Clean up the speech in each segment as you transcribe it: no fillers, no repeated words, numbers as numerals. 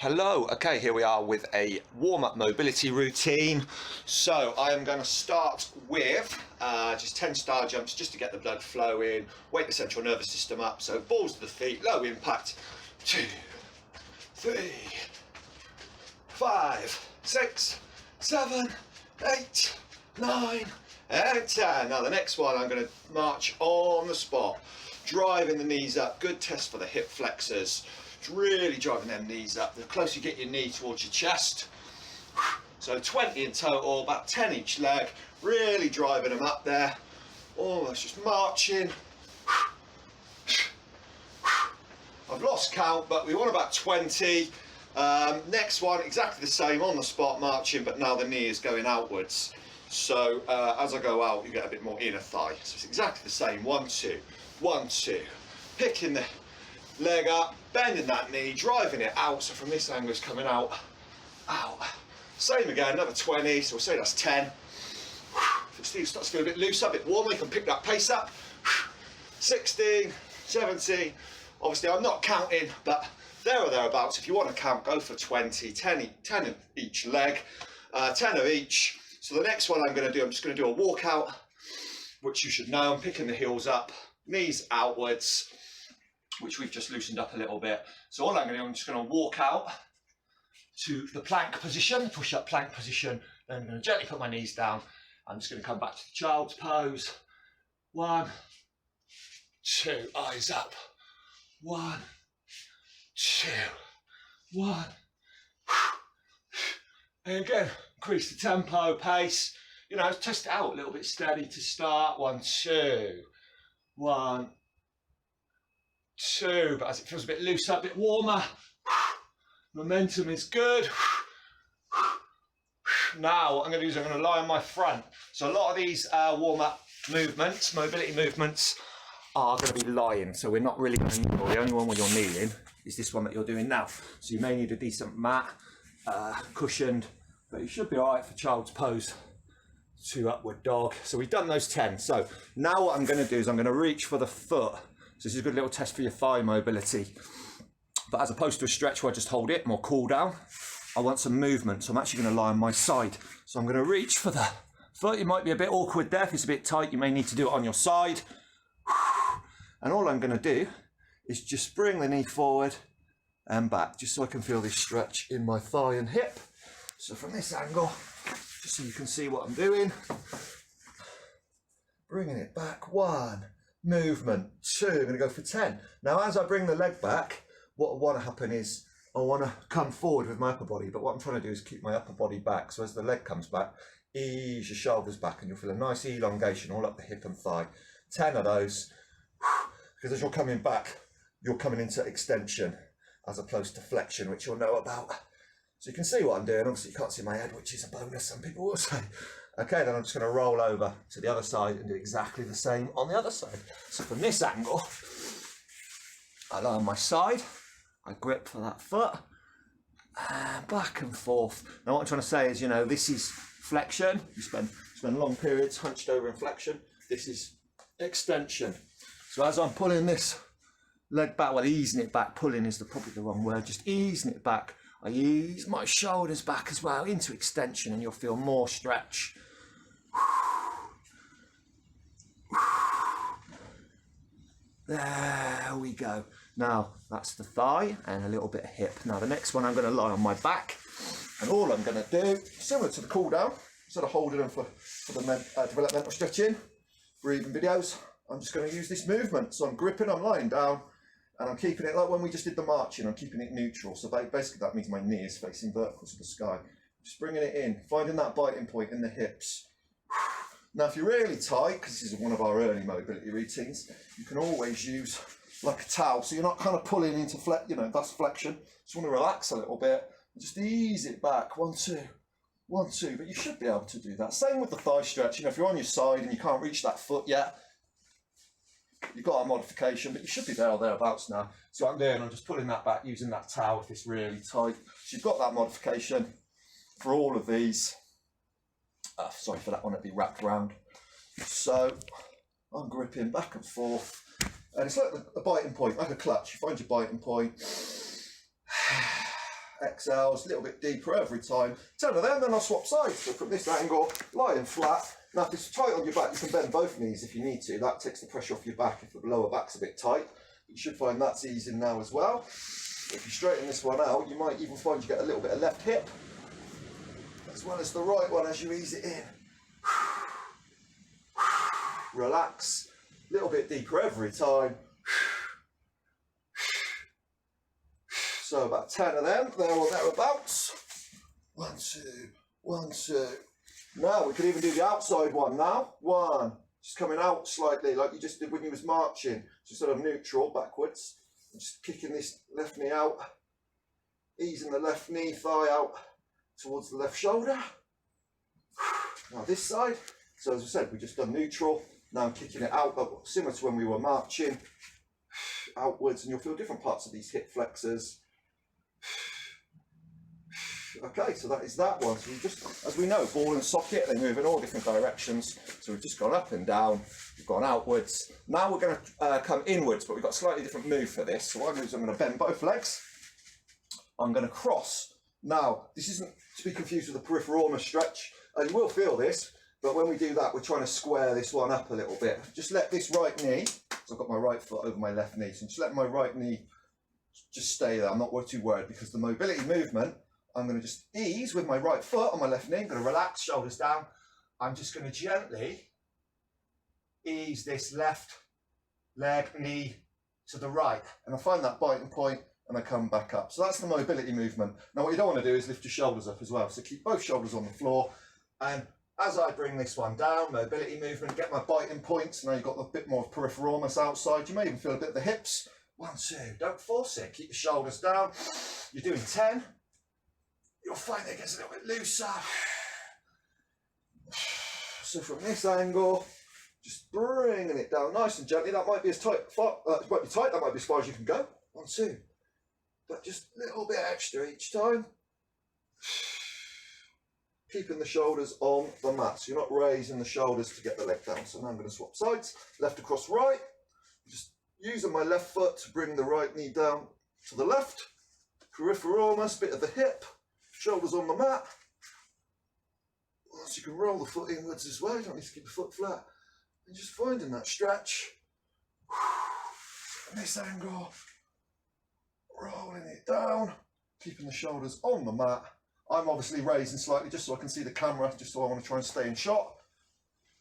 Hello, okay, here we are with a warm-up mobility routine. So I am going to start with just 10 star jumps just to get the blood flowing, wake the central nervous system up. So balls to the feet, low impact. 2, 3, 5, 6, 7, 8, 9, and 10. Now the next one I'm going to march on the spot, driving the knees up. Good test for the hip flexors. It's really driving them knees up. The closer you get your knee towards your chest. So 20 in total, about 10 each leg. Really driving them up there. Almost just marching. I've lost count, but we want about 20. Next one, exactly the same, on the spot marching, but now the knee is going outwards. So as I go out, you get a bit more inner thigh. So it's exactly the same. 1, 2, 1, 2. Picking the leg up, bending that knee, driving it out. So from this angle it's coming out, out. Same again, another 20, so we'll say that's 10. If it starts to feel a bit looser, a bit warmer, you can pick that pace up. 16, 17. Obviously I'm not counting, but there or thereabouts. If you want to count, go for 20, 10 of each leg, 10 of each. So the next one I'm going to do, I'm just going to do a walkout, which you should know. I'm picking the heels up, knees outwards, which we've just loosened up a little bit. So all I'm going to do, I'm just going to walk out to the plank position, push-up plank position. Then I'm going to gently put my knees down. I'm just going to come back to the child's pose. 1, 2, eyes up. 1, 2, 1. And again, increase the tempo, pace. You know, test it out a little bit steady to start. 1, 2, 1, 2. But as it feels a bit looser, a bit warmer, momentum is good. Now what I'm going to do is I'm going to lie on my front. So a lot of these warm-up movements, mobility movements, are going to be lying. So we're not really going to kneel. The only one where you're kneeling is this one that you're doing now. So you may need a decent mat, cushioned, but you should be all right for child's pose to upward dog. So we've done those 10. So now what I'm going to do is I'm going to reach for the foot. So this is a good little test for your thigh mobility. But as opposed to a stretch where I just hold it, more cool down, I want some movement. So I'm actually going to lie on my side. So I'm going to reach for the foot. It might be a bit awkward there. If it's a bit tight, you may need to do it on your side. And all I'm going to do is just bring the knee forward and back, just so I can feel this stretch in my thigh and hip. So from this angle, just so you can see what I'm doing, bringing it back. 1, movement. 2, I'm going to go for 10. Now as I bring the leg back, what I want to happen is I want to come forward with my upper body, but what I'm trying to do is keep my upper body back. So as the leg comes back, ease your shoulders back and you'll feel a nice elongation all up the hip and thigh. 10 of those, because as you're coming back, you're coming into extension as opposed to flexion, which you'll know about. So you can see what I'm doing. Obviously you can't see my head, which is a bonus, some people will say. Okay, then I'm just going to roll over to the other side and do exactly the same on the other side. So from this angle, I lie on my side, I grip for that foot, and back and forth. Now what I'm trying to say is, you know, this is flexion. You spend long periods hunched over in flexion. This is extension. So as I'm pulling this leg back, well, easing it back, pulling is probably the wrong word, just easing it back, I ease my shoulders back as well into extension and you'll feel more stretch. There we go. Now that's the thigh and a little bit of hip. Now the next one I'm going to lie on my back, and all I'm going to do, similar to the cool down, instead of holding them for the developmental stretching, breathing videos, I'm just going to use this movement. So I'm gripping, I'm lying down, and I'm keeping it like when we just did the marching, I'm keeping it neutral. So basically that means my knee is facing vertical to the sky. Just bringing it in, finding that biting point in the hips. Now if you're really tight, because this is one of our early mobility routines, you can always use like a towel. So you're not kind of pulling into that's flexion. Just want to relax a little bit. Just ease it back. 1, 2, 1, 2. But you should be able to do that. Same with the thigh stretch. You know, if you're on your side and you can't reach that foot yet, you've got a modification, but you should be there or thereabouts now. So what I'm doing, I'm just pulling that back using that towel if it's really tight. So you've got that modification for all of these. Sorry for that one to be wrapped around. So I'm gripping back and forth. And it's like the biting point, like a clutch. You find your biting point. exhales, a little bit deeper every time. 10 of them, then I'll swap sides. So from this angle, lying flat. Now if it's tight on your back, you can bend both knees if you need to. That takes the pressure off your back if the lower back's a bit tight. You should find that's easing now as well. If you straighten this one out, you might even find you get a little bit of left hip, as well as the right one as you ease it in. Relax, a little bit deeper every time. So about 10 of them, there or thereabouts. 1, 2, 1, 2. Now we can even do the outside one now. 1, just coming out slightly like you just did when you was marching. So sort of neutral, backwards. Just kicking this left knee out, easing the left knee, thigh out towards the left shoulder. Now this side, so as I said, we just done neutral. Now I'm kicking it out, but similar to when we were marching, outwards, and you'll feel different parts of these hip flexors. Okay, so that is that one. So we just, as we know, ball and socket, they move in all different directions. So we've just gone up and down, we've gone outwards. Now we're going to come inwards, but we've got a slightly different move for this. So what I'm going to do is I'm going to bend both legs. I'm going to cross. Now, this isn't to be confused with the peripheral stretch. You will feel this, but when we do that, we're trying to square this one up a little bit. Just let this right knee, so I've got my right foot over my left knee, so just let my right knee just stay there. I'm not too worried because the mobility movement, I'm going to just ease with my right foot on my left knee. I'm going to relax, shoulders down. I'm just going to gently ease this left leg, knee to the right. And I find that biting point and I come back up. So that's the mobility movement. Now what you don't want to do is lift your shoulders up as well. So keep both shoulders on the floor. And as I bring this one down, mobility movement, get my biting points. Now you've got a bit more of piriformis outside. You may even feel a bit of the hips. 1, 2, don't force it. Keep your shoulders down. You're doing 10. You'll find it gets a little bit looser. So from this angle, just bringing it down nice and gently. That might be as tight, it might be tight, that might be as far as you can go. 1, 2. But just a little bit extra each time. Keeping the shoulders on the mat. So you're not raising the shoulders to get the leg down. So now I'm going to swap sides. Left across right. Just using my left foot to bring the right knee down to the left. Piriformis, bit of the hip. Shoulders on the mat. So you can roll the foot inwards as well. You don't need to keep the foot flat. And just finding that stretch. From this angle. Rolling it down. Keeping the shoulders on the mat. I'm obviously raising slightly just so I can see the camera, just so I want to try and stay in shot.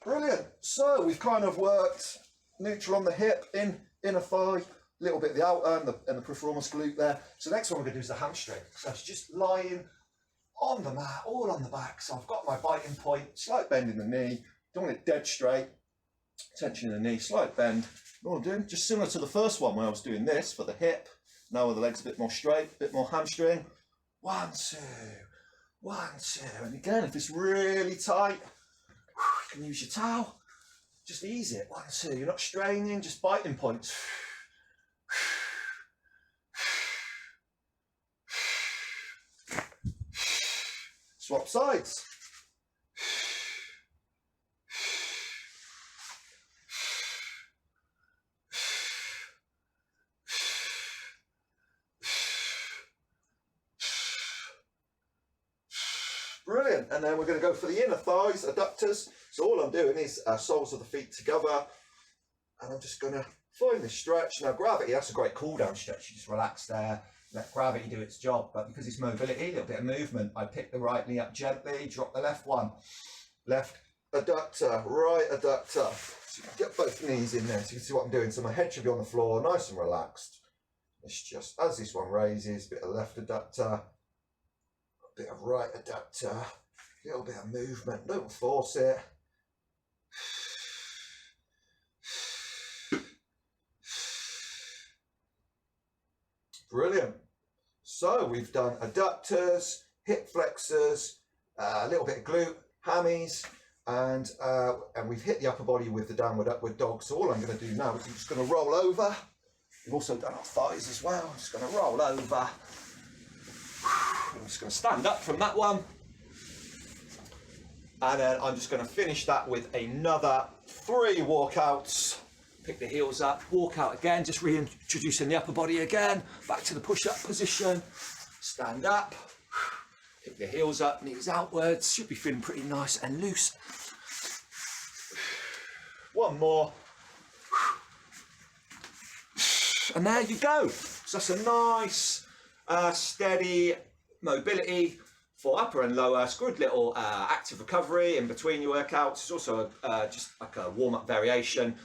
Brilliant. So we've kind of worked neutral on the hip, inner thigh, a little bit of the outer and the piriformis glute there. So next one we're going to do is the hamstring. So it's just lying on the mat, all on the back. So I've got my biting point, slight bend in the knee. Don't want it dead straight. Tension in the knee, slight bend. What I'm doing, just similar to the first one where I was doing this for the hip. Now with the legs a bit more straight, a bit more hamstring. 1, 2. 1, 2, and again, if it's really tight, you can use your towel. Just ease it. 1, 2. You're not straining, just biting points. Swap sides. Brilliant, and then we're going to go for the inner thighs, adductors. So all I'm doing is soles of the feet together, and I'm just going to find this stretch. Now gravity, that's a great cool down stretch. You just relax there, let gravity do its job. But because it's mobility, a little bit of movement, I pick the right knee up gently, drop the left one. Left adductor, right adductor. So you can get both knees in there so you can see what I'm doing. So my head should be on the floor, nice and relaxed. It's just, as this one raises, a bit of left adductor, bit of right adductor, a little bit of movement, don't force it. Brilliant. So we've done adductors, hip flexors, a little bit of glute, hammies, and we've hit the upper body with the downward upward dog. So all I'm going to do now is I'm just going to roll over. We've also done our thighs as well. I'm just going to roll over. I'm just going to stand up from that one, and then I'm just going to finish that with another 3 walkouts. Pick the heels up, walk out again, just reintroducing the upper body again, back to the push-up position, stand up, pick the heels up, knees outwards, should be feeling pretty nice and loose. One more. And there you go. So that's a nice, steady mobility for upper and lower. It's a good little active recovery in between your workouts. It's also just like a warm-up variation